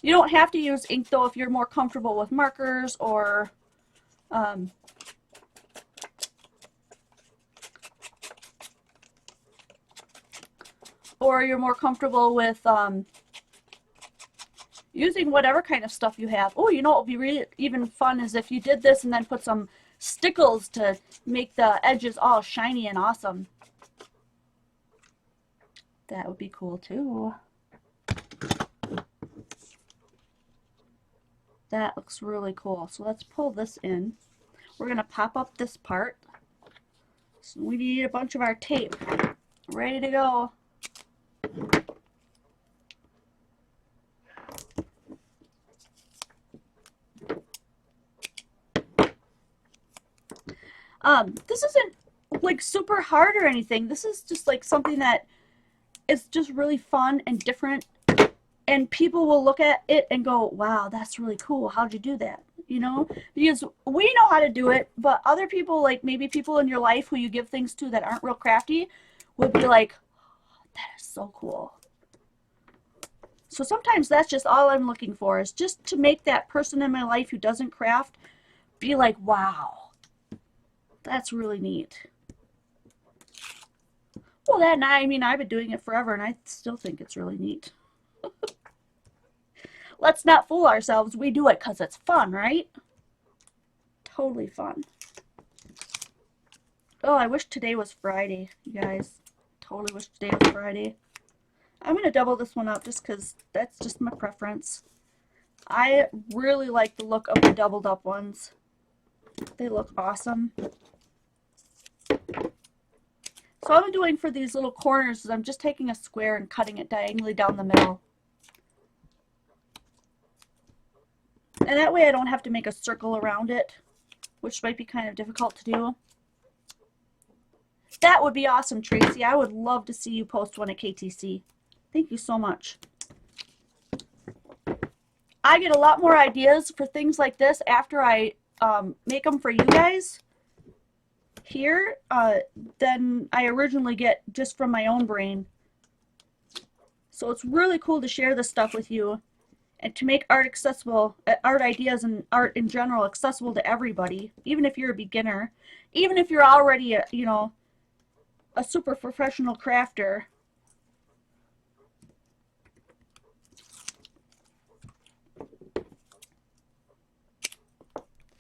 You don't have to use ink though if you're more comfortable with markers or you're more comfortable with using whatever kind of stuff you have. Oh, you know what would be really even fun is if you did this and then put some stickles to make the edges all shiny and awesome. That would be cool too. That looks really cool. So let's pull this in. We're going to pop up this part. So we need a bunch of our tape ready to go. This isn't like super hard or anything. This is just like something that is just really fun and different, and people will look at it and go, wow, that's really cool. How'd you do that? You know, because we know how to do it, but other people, like maybe people in your life who you give things to that aren't real crafty, will be like, oh, that is so cool. So sometimes that's just all I'm looking for, is just to make that person in my life who doesn't craft be like, wow, that's really neat. Well, that, I mean, I've been doing it forever, and I still think it's really neat. Let's not fool ourselves. We do it because it's fun, right? Totally fun. Oh, I wish today was Friday, you guys. Totally wish today was Friday. I'm going to double this one up just because that's just my preference. I really like the look of the doubled up ones. They look awesome. So what I'm doing for these little corners is I'm just taking a square and cutting it diagonally down the middle. And that way I don't have to make a circle around it, which might be kind of difficult to do. That would be awesome, Tracy. I would love to see you post one at KTC. Thank you so much. I get a lot more ideas for things like this after I make them for you guys here than I originally get just from my own brain. So it's really cool to share this stuff with you and to make art accessible, art ideas and art in general accessible to everybody, even if you're a beginner, even if you're already a, you know, a super professional crafter.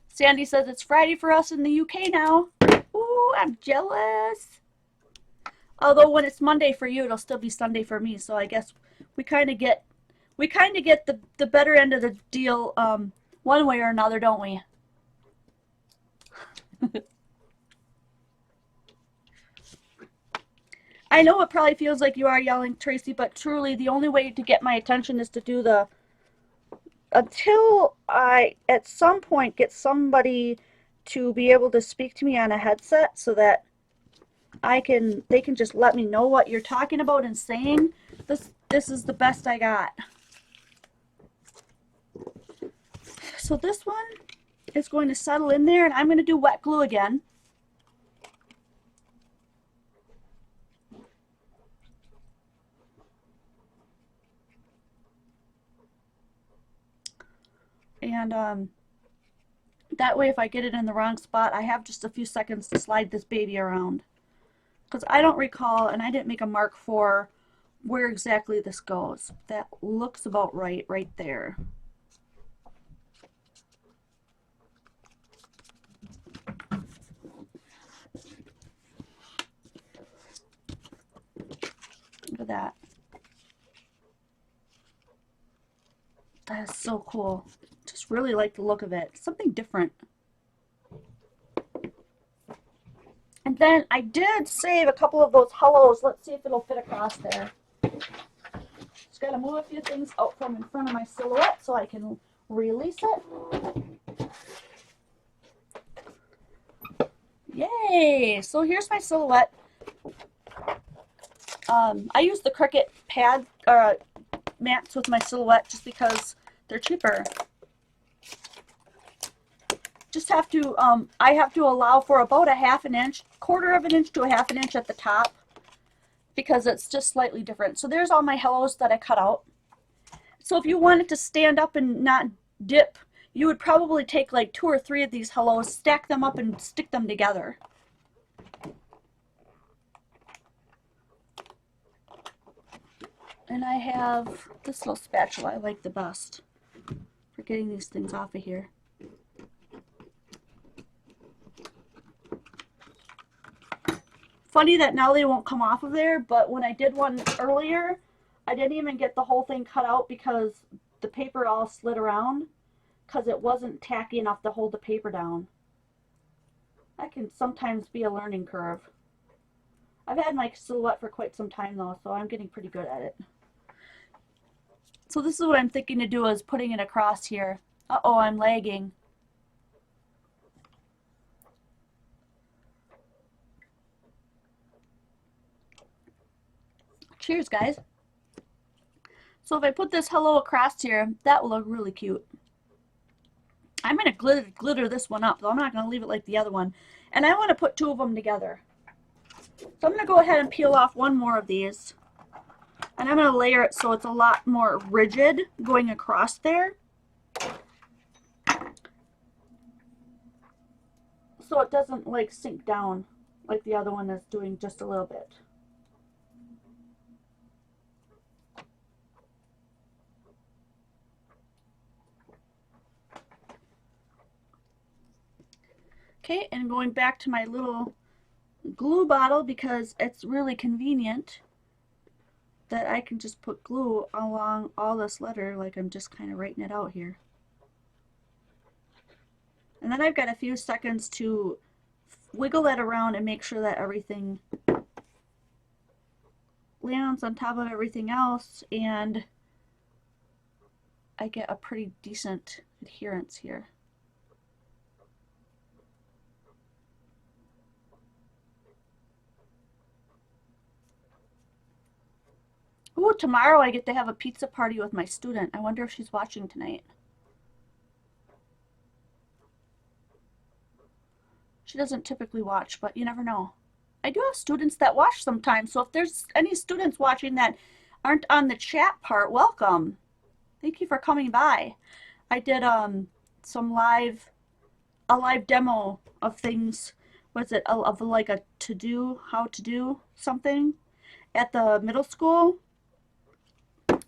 Sandy says it's Friday for us in the UK now. Ooh, I'm jealous. Although when it's Monday for you, it'll still be Sunday for me. So I guess we kind of get the better end of the deal one way or another, don't we? I know it probably feels like you are yelling, Tracy, but truly the only way to get my attention is to do the, until I at some point get somebody to be able to speak to me on a headset so that they can just let me know what you're talking about and saying. This is the best I got. So this one is going to settle in there, and I'm going to do wet glue again. And that way if I get it in the wrong spot, I have just a few seconds to slide this baby around. Because I don't recall, and I didn't make a mark for where exactly this goes. That looks about right there. Look at that. That is so cool. Just really like the look of it. Something different. And then I did save a couple of those hellos. Let's see if it'll fit across there. Just got to move a few things out from in front of my silhouette so I can release it. Yay! So here's my silhouette. I use the Cricut pad mats with my silhouette just because they're cheaper. Just have to, I have to allow for about a ½ inch, quarter of an inch to a ½ inch at the top because it's just slightly different. So there's all my hellos that I cut out. So if you wanted to stand up and not dip, you would probably take like 2 or 3 of these hellos, stack them up and stick them together. And I have this little spatula I like the best for getting these things off of here. Funny that now they won't come off of there, but when I did one earlier, I didn't even get the whole thing cut out because the paper all slid around because it wasn't tacky enough to hold the paper down. That can sometimes be a learning curve. I've had my silhouette for quite some time though, so I'm getting pretty good at it. So this is what I'm thinking to do, is putting it across here. Uh-oh, I'm lagging. Cheers, guys. So if I put this hello across here, that will look really cute. I'm going to glitter this one up, though I'm not going to leave it like the other one. And I want to put 2 of them together. So I'm going to go ahead and peel off one more of these. And I'm going to layer it so it's a lot more rigid going across there. So it doesn't like sink down like the other one is doing just a little bit. Okay, and going back to my little glue bottle because it's really convenient that I can just put glue along all this letter like I'm just kind of writing it out here. And then I've got a few seconds to wiggle that around and make sure that everything lands on top of everything else and I get a pretty decent adherence here. Ooh, tomorrow I get to have a pizza party with my student. I wonder if she's watching tonight. She doesn't typically watch, but you never know. I do have students that watch sometimes, so if there's any students watching that aren't on the chat part, welcome. Thank you for coming by. I did a live demo of things. What's it? Of like a how to do something at the middle school.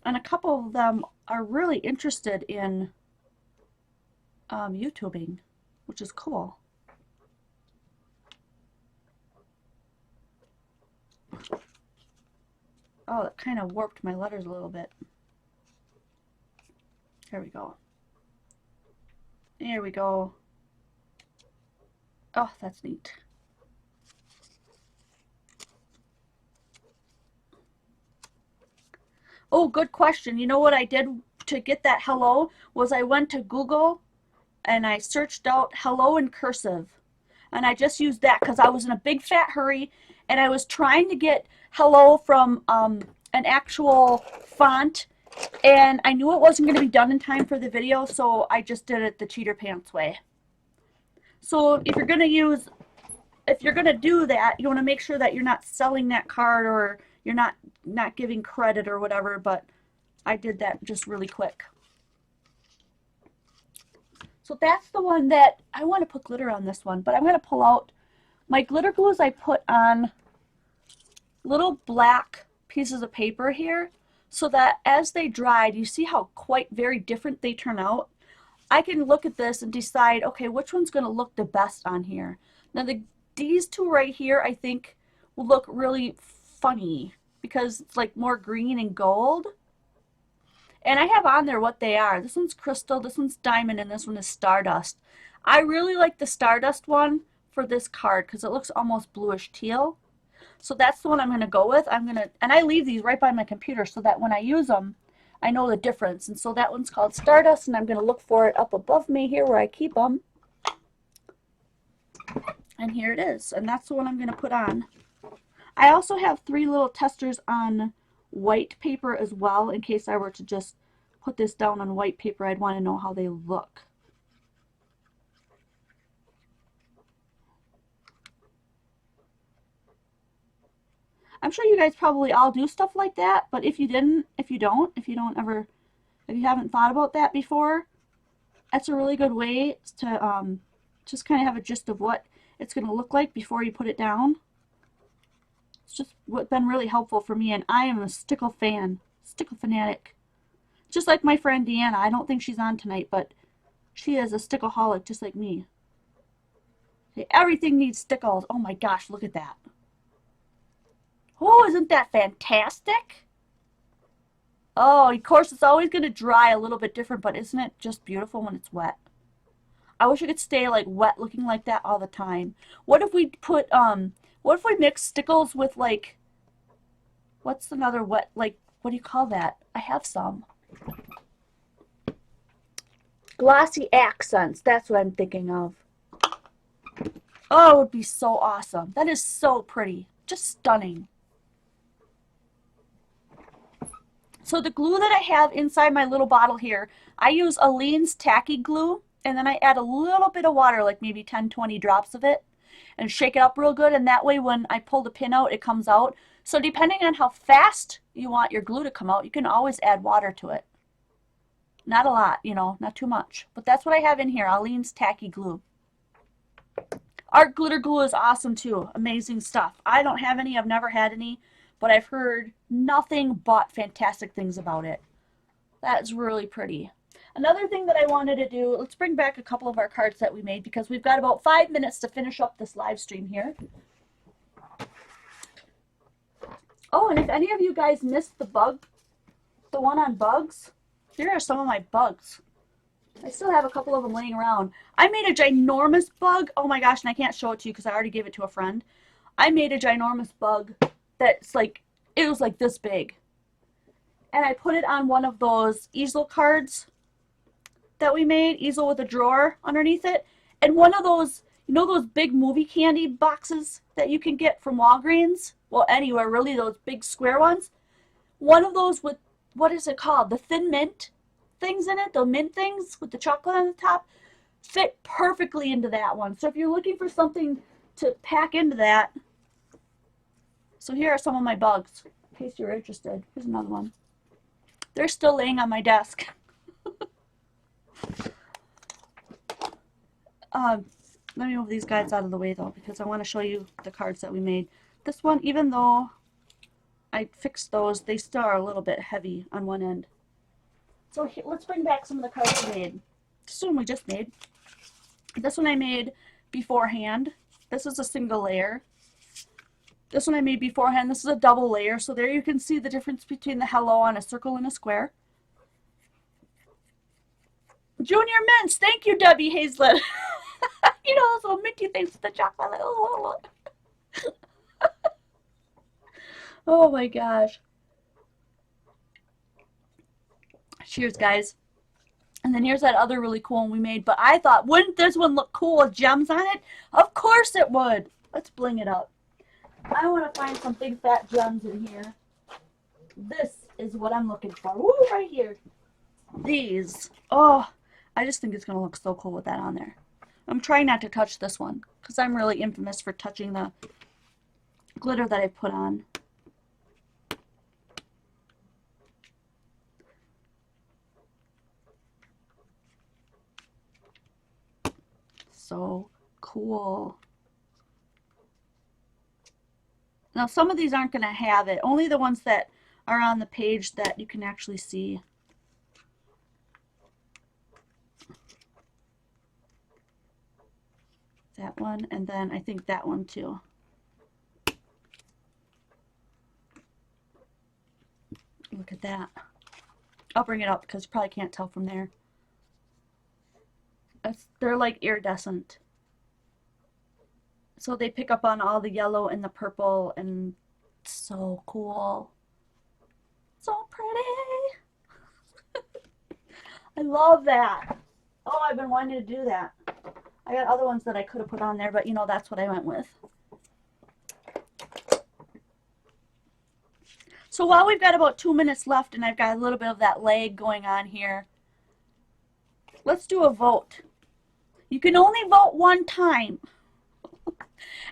And a couple of them are really interested in YouTubing, which is cool. Oh, it kind of warped my letters a little bit. There we go. There we go. Oh, that's neat. Oh, good question. You know what I did to get that hello was I went to Google and I searched out hello in cursive. And I just used that because I was in a big fat hurry and I was trying to get hello from an actual font and I knew it wasn't going to be done in time for the video, so I just did it the cheater pants way. So if you're going to do that, you want to make sure that you're not selling that card or you're not giving credit or whatever, but I did that just really quick. So that's the one that I want to put glitter on this one, but I'm going to pull out my glitter glues. I put on little black pieces of paper here so that as they dried, you see how very different they turn out. I can look at this and decide, okay, which one's going to look the best on here. Now these two right here I think will look really funny because it's like more green and gold. And I have on there what they are. This one's crystal, this one's diamond, and this one is stardust. I really like the stardust one for this card because it looks almost bluish teal. So that's the one I'm going to go with. And I leave these right by my computer so that when I use them, I know the difference. And so that one's called stardust, and I'm going to look for it up above me here where I keep them. And here it is. And that's the one I'm going to put on. I also have 3 little testers on white paper as well, in case I were to just put this down on white paper. I'd want to know how they look. I'm sure you guys probably all do stuff like that, but if you haven't thought about that before, that's a really good way to just kind of have a gist of what it's going to look like before you put it down. It's just been really helpful for me, and I am a stickle fanatic. Just like my friend Deanna. I don't think she's on tonight, but she is a stickleaholic just like me. Okay, everything needs stickles. Oh my gosh, look at that. Oh, isn't that fantastic? Oh, of course, it's always going to dry a little bit different, but isn't it just beautiful when it's wet? I wish it could stay like wet looking like that all the time. What if we put, what if we mix stickles with like, what's another wet, like, what do you call that? I have some. Glossy accents, that's what I'm thinking of. Oh, it would be so awesome. That is so pretty. Just stunning. So the glue that I have inside my little bottle here, I use Aleene's Tacky Glue, and then I add a little bit of water, like maybe 10-20 drops of it, and shake it up real good, and that way when I pull the pin out, it comes out. So depending on how fast you want your glue to come out, you can always add water to it. Not a lot, you know, not too much. But that's what I have in here, Aleene's Tacky Glue. Art glitter glue is awesome too. Amazing stuff. I don't have any. I've never had any. But I've heard nothing but fantastic things about it. That's really pretty. Another thing that I wanted to do, let's bring back a couple of our cards that we made because we've got about 5 minutes to finish up this live stream here. Oh, and if any of you guys missed the one on bugs, here are some of my bugs. I still have a couple of them laying around. I made a ginormous bug. Oh my gosh, and I can't show it to you because I already gave it to a friend. I made a ginormous bug that's like, it was like this big. And I put it on one of those easel cards that we made, easel with a drawer underneath it. And one of those, you know those big movie candy boxes that you can get from Walgreens? Well, anywhere really, those big square ones. One of those with, what is it called? The thin mint things in it, the mint things with the chocolate on the top, fit perfectly into that one. So if you're looking for something to pack into that, so here are some of my bugs, in case you're interested. Here's another one. They're still laying on my desk. Let me move these guys out of the way though, because I want to show you the cards that we made. This one, even though I fixed those, they still are a little bit heavy on one end. So here, let's bring back some of the cards we made. This one we just made. This one I made beforehand. This is a single layer. This one I made beforehand. This is a double layer. So there you can see the difference between the hello on a circle and a square. Junior Mints, thank you, Debbie Hazlett. You know those little minty things with the chocolate. Oh my gosh. Cheers, guys. And then here's that other really cool one we made. But I thought, wouldn't this one look cool with gems on it? Of course it would. Let's bling it up. I want to find some big fat gems in here. This is what I'm looking for. Woo, right here. These. Oh, I just think it's going to look so cool with that on there. I'm trying not to touch this one because I'm really infamous for touching the glitter that I put on. So cool. Now some of these aren't going to have it. Only the ones that are on the page that you can actually see. That one, and then I think that one too. Look at that. I'll bring it up because you probably can't tell from there. They're like iridescent. So they pick up on all the yellow and the purple, and it's so cool. So pretty. I love that. Oh, I've been wanting to do that. I got other ones that I could have put on there, but you know, that's what I went with. So while we've got about 2 minutes left and I've got a little bit of that lag going on here, let's do a vote. You can only vote one time.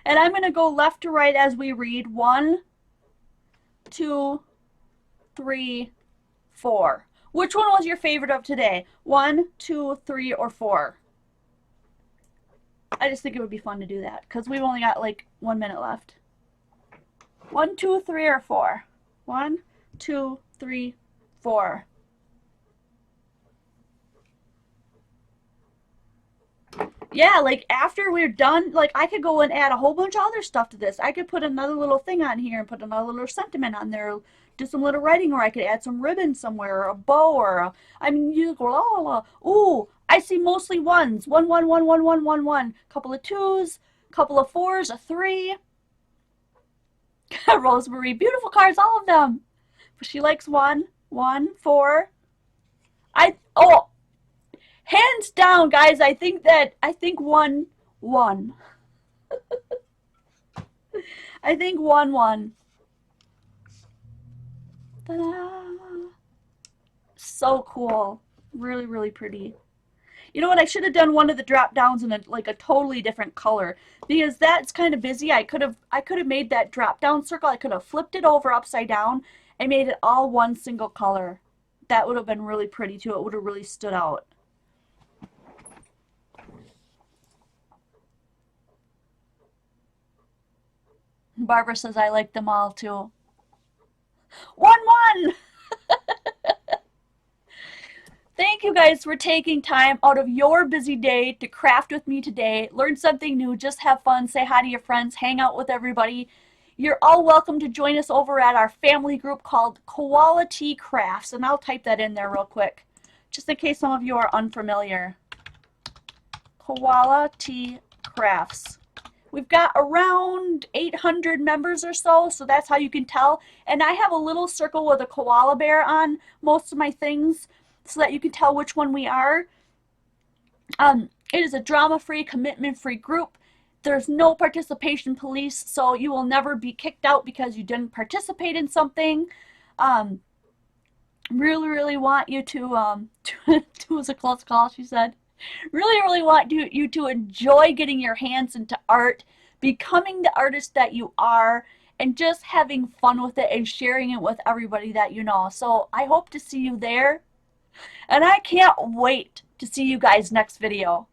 And I'm going to go left to right as we read. 1, 2, 3, 4. Which one was your favorite of today? 1, 2, 3, or 4? I just think it would be fun to do that because we've only got like 1 minute left. 1, 2, 3, or 4? 1, 2, 3, 4. Yeah, like after we're done, like I could go and add a whole bunch of other stuff to this. I could put another little thing on here and put another little sentiment on there, do some little writing, or I could add some ribbon somewhere, or a bow, or a, I mean, you go, la la. Ooh, I see mostly ones. 1, 1, 1, 1, 1, 1, 1. Couple of 2s, couple of 4s, a 3. Rosemary, beautiful cards, all of them. But she likes 1, 1, 4. Oh, hands down, guys, I think 1, 1. I think 1, 1. Ta-da! So cool. Really, really pretty. You know what? I should have done one of the drop downs in a totally different color because that's kind of busy. I could have made that drop down circle. I could have flipped it over upside down and made it all one single color. That would have been really pretty too. It would have really stood out. Barbara says I like them all too. 1, 1. Thank you guys for taking time out of your busy day to craft with me today, learn something new, just have fun, say hi to your friends, hang out with everybody. You're all welcome to join us over at our family group called Quality Crafts, and I'll type that in there real quick, just in case some of you are unfamiliar. Quality Crafts. We've got around 800 members or so, so that's how you can tell. And I have a little circle with a koala bear on most of my things so that you can tell which one we are. It is a drama-free, commitment-free group. There's no participation police, so you will never be kicked out because you didn't participate in something. Really want you to, it was a close call, she said. Really want you to enjoy getting your hands into art, becoming the artist that you are, and just having fun with it and sharing it with everybody that you know. So I hope to see you there, and I can't wait to see you guys next video.